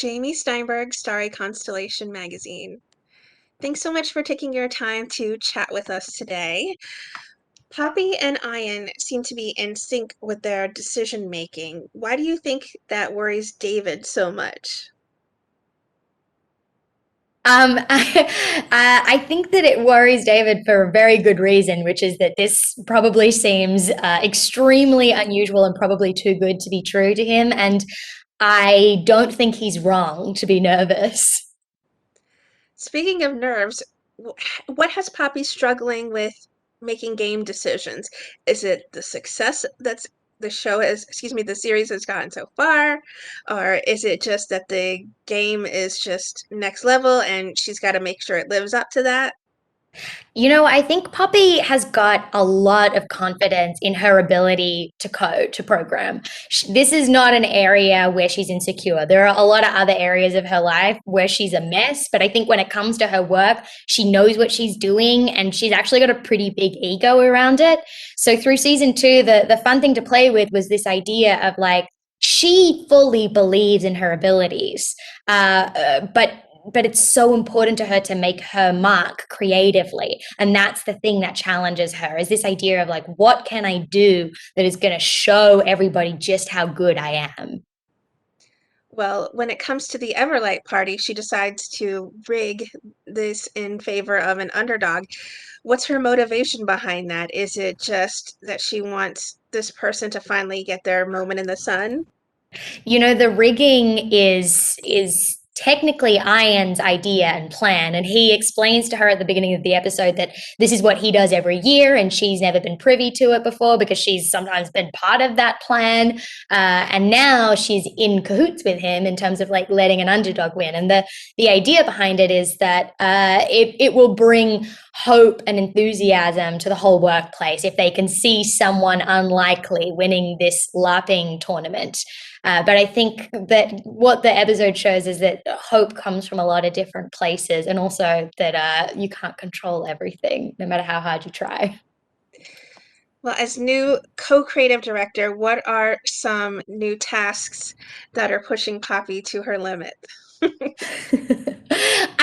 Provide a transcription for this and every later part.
Jamie Steinberg, Starry Constellation Magazine. Thanks so much for taking your time to chat with us today. Poppy and Ian seem to be in sync with their decision making. Why do you think that worries David so much? I think that it worries David for a very good reason, which is that this probably seems extremely unusual and probably too good to be true to him. And I don't think he's wrong to be nervous. Speaking of nerves, what has Poppy struggling with making game decisions? Is it the success that's the show has, excuse me, the series has gotten so far? Or is it just that the game is just next level and she's got to make sure it lives up to that? I think Poppy has got a lot of confidence in her ability to code, to program. This is not an area where she's insecure. There are a lot of other areas of her life where she's a mess, but I think when it comes to her work, she knows what she's doing and she's actually got a pretty big ego around it. So through season two, the fun thing to play with was this idea of like, she fully believes in her abilities, but it's so important to her to make her mark creatively, and that's the thing that challenges her, is this idea of like, what can I do that is going to show everybody just how good I am. Well, when it comes to the Everlight Party, she decides to rig this in favor of an underdog. What's her motivation behind that? Is it just that she wants this person to finally get their moment in the sun? The rigging is technically Ian's idea and plan, and he explains to her at the beginning of the episode that this is what he does every year, and she's never been privy to it before because she's sometimes been part of that plan, and now she's in cahoots with him in terms of like letting an underdog win. And the idea behind it is that it will bring hope and enthusiasm to the whole workplace if they can see someone unlikely winning this LARPing tournament. But I think that what the episode shows is that hope comes from a lot of different places, and also that you can't control everything, no matter how hard you try. Well, as new co-creative director, what are some new tasks that are pushing Poppy to her limit?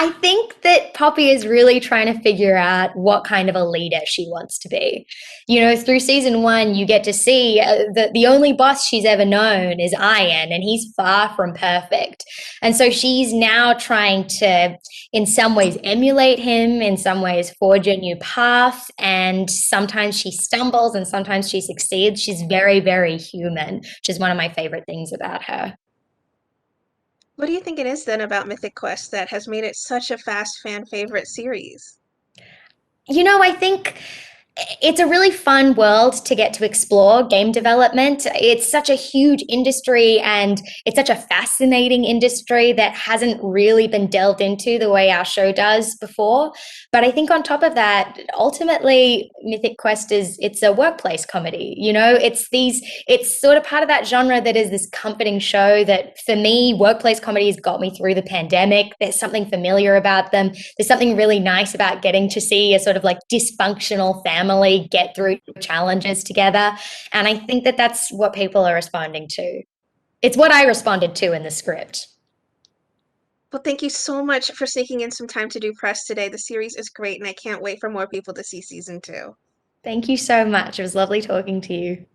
I think that Poppy is really trying to figure out what kind of a leader she wants to be. Through season one, you get to see that the only boss she's ever known is Ian, and he's far from perfect. And so she's now trying to, in some ways, emulate him, in some ways, forge a new path. And sometimes she stumbles and sometimes she succeeds. She's very, very human, which is one of my favorite things about her. What do you think it is then about Mythic Quest that has made it such a fast fan favorite series? I think it's a really fun world to get to explore game development. It's such a huge industry and it's such a fascinating industry that hasn't really been delved into the way our show does before. But I think on top of that, ultimately Mythic Quest it's a workplace comedy. It's sort of part of that genre that is this comforting show that for me, workplace comedies got me through the pandemic. There's something familiar about them. There's something really nice about getting to see a sort of like dysfunctional family get through challenges together. And I think that that's what people are responding to. It's what I responded to in the script. Well, thank you so much for taking in some time to do press today. The series is great, and I can't wait for more people to see season two. Thank you so much. It was lovely talking to you.